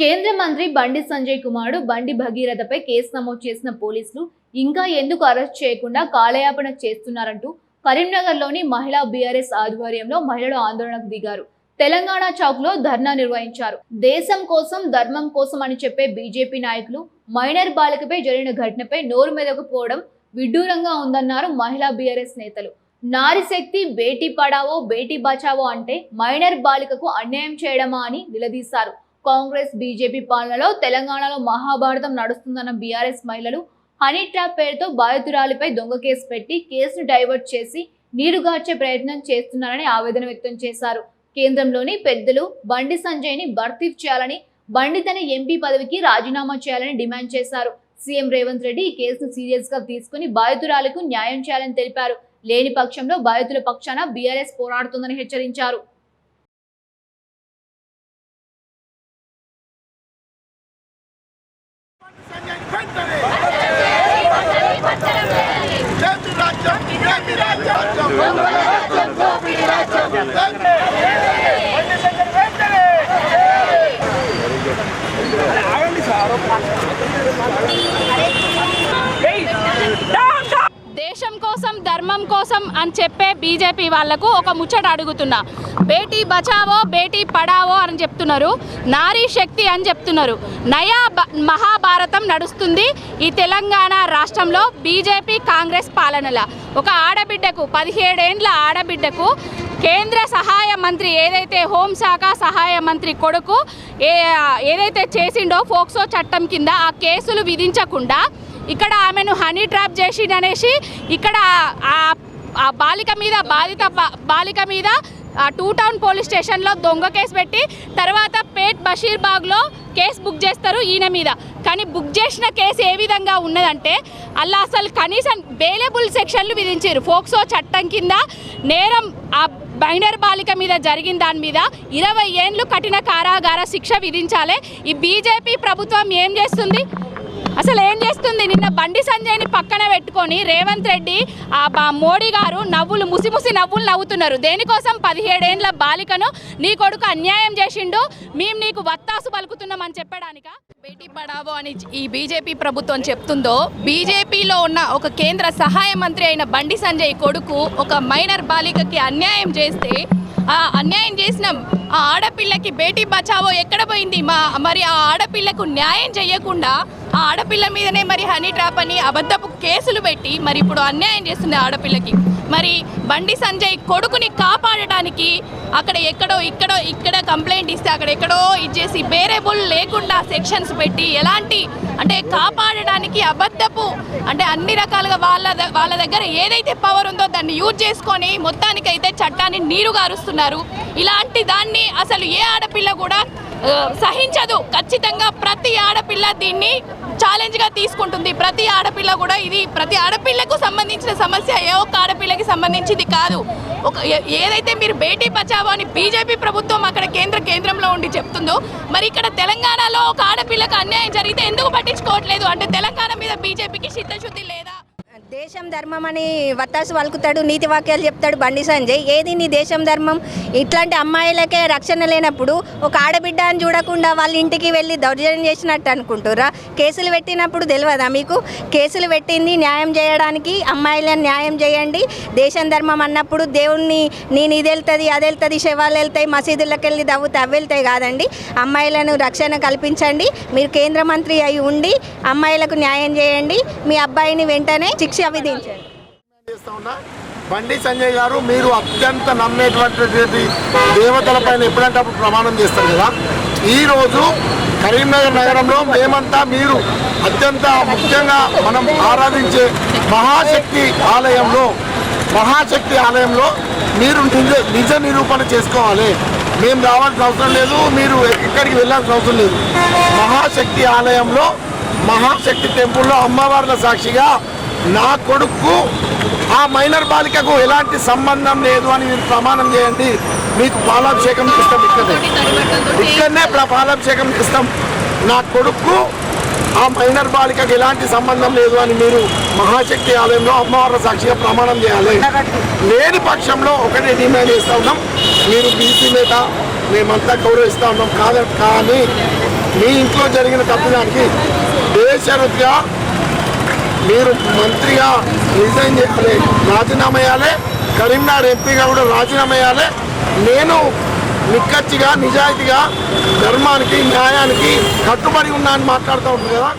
కేంద్ర మంత్రి బండి సంజయ్ కుమారుడు బండి భగీరథపై కేసు నమోదు చేసిన పోలీసులు ఇంకా ఎందుకు అరెస్ట్ చేయకుండా కాలయాపన చేస్తున్నారంటూ కరీంనగర్లోని మహిళా బీఆర్ఎస్ ఆధ్వర్యంలో మహిళలు ఆందోళనకు దిగారు. తెలంగాణ చౌక్లో ధర్నా నిర్వహించారు. దేశం కోసం ధర్మం కోసం అని చెప్పే బీజేపీ నాయకులు మైనర్ బాలికపై జరిగిన ఘటనపై నోరు మెదకపోవడం విడ్డూరంగా ఉందన్నారు మహిళా బీఆర్ఎస్ నేతలు. నారి శక్తి బేటీ పడావో బేటీ బచావో అంటే మైనర్ బాలికకు అన్యాయం చేయడమా అని నిలదీశారు. కాంగ్రెస్ బీజేపీ పాలనలో తెలంగాణలో మహాభారతం నడుస్తుందన్న బీఆర్ఎస్ మహిళలు హనీ ట్రాప్ పేరుతో బాధితురాలిపై దొంగ కేసు పెట్టి కేసును డైవర్ట్ చేసి నీరుగార్చే ప్రయత్నం చేస్తున్నారని ఆవేదన వ్యక్తం చేశారు. కేంద్రంలోని పెద్దలు బండి సంజయ్ని బర్తీఫ్ చేయాలని, బండి తన ఎంపీ పదవికి రాజీనామా చేయాలని డిమాండ్ చేశారు. సీఎం రేవంత్ రెడ్డి ఈ కేసును సీరియస్ గా తీసుకుని బాధితురాలకు న్యాయం చేయాలని తెలిపారు. లేని పక్షంలో బాధితుల పక్షాన బీఆర్ఎస్ పోరాడుతుందని హెచ్చరించారు. దేశం కోసం ధర్మం కోసం అని చెప్పే బీజేపీ వాళ్లకు ఒక ముచ్చట అడుగుతున్నా. బేటీ బచావో బేటీ పడావో అని చెప్తున్నారు, నారీ శక్తి అని చెప్తున్నారు. నయా మహాభారతం నడుస్తుంది ఈ తెలంగాణ రాష్ట్రంలో బీజేపీ కాంగ్రెస్ పాలనలో. ఒక ఆడబిడ్డకు 17 ఏండ్ల ఆడబిడ్డకు కేంద్ర సహాయ మంత్రి ఏదైతే హోంశాఖ సహాయ మంత్రి కొడుకు ఏదైతే చేసిండో ఫోక్సో చట్టం కింద ఆ కేసులు విధించకుండా ఇక్కడ ఆమెను హనీ ట్రాప్ చేసిండనేసి ఇక్కడ ఆ బాలిక మీద బాలిక మీద 2 టౌన్ పోలీస్ స్టేషన్లో దొంగ కేసు పెట్టి తర్వాత పేట్ బషీర్బాగ్లో కేసు బుక్ చేస్తారు ఈయన మీద. కానీ బుక్ చేసిన కేసు ఏ విధంగా ఉన్నదంటే అలా అసలు కనీసం బెయిలబుల్ సెక్షన్లు విధించారు. ఫోక్సో చట్టం కింద నేరం ఆ మైనర్ బాలిక మీద జరిగిన దాని మీద 20 ఏండ్లు కఠిన కారాగార శిక్ష విధించాలి. ఈ బీజేపీ ప్రభుత్వం ఏం చేస్తుంది, అసలు ఏం చేస్తుంది? నిన్న బండి సంజయ్ని పక్కన పెట్టుకొని రేవంత్ రెడ్డి మోడీ గారు ముసి నవ్వులు నవ్వుతున్నారు. దేనికోసం? 17 ఏండ్ల బాలికను నీ కొడుకు అన్యాయం చేసిండు, మేము నీకు వత్తాసు పలుకుతున్నామని చెప్పడానిక బేటీ పడావో అని ఈ బీజేపీ ప్రభుత్వం చెప్తుందో, బీజేపీలో ఉన్న ఒక కేంద్ర సహాయ మంత్రి అయిన బండి సంజయ్ కొడుకు ఒక మైనర్ బాలికకి అన్యాయం చేస్తే ఆ అన్యాయం చేసిన ఆ ఆడపిల్లకి బేటీ బచావో ఎక్కడ పోయింది? మరి ఆ ఆడపిల్లకు న్యాయం చేయకుండా ఆ ఆడపిల్ల మీదనే మరి హనీ ట్రాప్ అని అబద్ధపు కేసులు పెట్టి మరి ఇప్పుడు అన్యాయం చేస్తుంది ఆడపిల్లకి. మరి బండి సంజయ్ కొడుకుని కాపాడడానికి అక్కడ ఇక్కడ కంప్లైంట్ ఇస్తే అక్కడ ఎక్కడో ఇచ్చేసి బేరేబుల్ లేకుండా సెక్షన్స్ పెట్టి ఎలాంటి అంటే కాపాడడానికి అబద్ధపు అంటే అన్ని రకాలుగా వాళ్ళ దగ్గర ఏదైతే పవర్ ఉందో దాన్ని యూజ్ చేసుకొని మొత్తానికైతే చట్టాన్ని నీరుగారుస్తున్నారు. ఇలాంటి దాన్ని అసలు ఏ ఆడపిల్ల కూడా సహించదు. ఖచ్చితంగా ప్రతి ఆడపిల్ల దీన్ని ఛాలెంజ్గా తీసుకుంటుంది. ప్రతి ఆడపిల్ల కూడా ఇది ప్రతి ఆడపిల్లకు సంబంధించిన సమస్య, ఏ ఒక్క ఆడపిల్లకి సంబంధించింది కాదు. ఏదైతే మీరు బేటీ బచావో అని బీజేపీ ప్రభుత్వం అక్కడ కేంద్రంలో ఉండి చెప్తుందో, మరి ఇక్కడ తెలంగాణలో ఒక ఆడపిల్లకు అన్యాయం జరిగితే ఎందుకు పట్టించుకోవట్లేదు? అంటే తెలంగాణ మీద బీజేపీకి చిత్తశుద్ధి లేదా? దేశం ధర్మం అని వత్తాసు పలుకుతాడు, నీతి వాక్యాలు చెప్తాడు బండి సంజయ్. ఏది నీ దేశం ధర్మం? ఇట్లాంటి అమ్మాయిలకే రక్షణ లేనప్పుడు ఒక ఆడబిడ్డ అని చూడకుండా వాళ్ళ ఇంటికి వెళ్ళి దౌర్జన్యం చేసినట్టు అనుకుంటురా? కేసులు పెట్టినప్పుడు తెలియదా మీకు? కేసులు పెట్టింది న్యాయం చేయడానికి, అమ్మాయిలను న్యాయం చేయండి. దేశం ధర్మం అన్నప్పుడు దేవుణ్ణి నేను ఇది వెళ్తుంది అది వెళ్తుంది, శవాలు వెళ్తాయి, మసీదులకు వెళ్ళి దవ్వుతాయి, అవి వెళ్తాయి కాదండి. అమ్మాయిలను రక్షణ కల్పించండి. మీరు కేంద్ర మంత్రి అయి ఉండి అమ్మాయిలకు న్యాయం చేయండి. మీ అబ్బాయిని వెంటనే శిక్ష విధించండి. బండి సంజయ్ గారు, మీరు అత్యంత నమ్మేటువంటి దేవతల పైన ఎప్పుడంటే అప్పుడు ప్రమాణం చేస్తారు కదా. ఈరోజు కరీంనగర్ నగరంలో మేమంతా మీరు అత్యంత ముఖ్యంగా మనం ఆరాధించే మహాశక్తి ఆలయంలో మీరు నిజ నిరూపణ చేసుకోవాలి. మేము రావాల్సిన అవసరం లేదు, మీరు ఎక్కడికి వెళ్ళాల్సిన అవసరం లేదు. మహాశక్తి ఆలయంలో మహాశక్తి టెంపుల్లో అమ్మవార్ల సాక్షిగా నా కొడుకు ఆ మైనర్ బాలికకు ఎలాంటి సంబంధం లేదు అని మీరు ప్రమాణం చేయండి. మీకు పాలాభిషేకం ఇస్తాం, ఇక్కడనే పాలాభిషేకం ఇస్తాం. నా కొడుకు ఆ మైనర్ బాలికకు ఎలాంటి సంబంధం లేదు అని మీరు మహాశక్తి ఆలయంలో అమ్మవార్ల సాక్షిగా ప్రమాణం చేయాలి. లేని పక్షంలో ఒకటే డిమాండ్ చేస్తూ ఉన్నాం, మీరు బీసీ నేత మేమంతా గౌరవిస్తూ ఉన్నాం కానీ మీ ఇంట్లో జరిగిన తప్పిదానికి బేషరతుగా మీరు మంత్రిగా రిజైన్ చేయాలి, రాజీనామా చేయాలి. కరీంనగర్ ఎంపీగా కూడా రాజీనామా చేయాలి. నేను నిక్కచ్చిగా నిజాయితీగా ధర్మానికి న్యాయానికి కట్టుబడి ఉన్నా అని మాట్లాడుతూ ఉంటుంది కదా.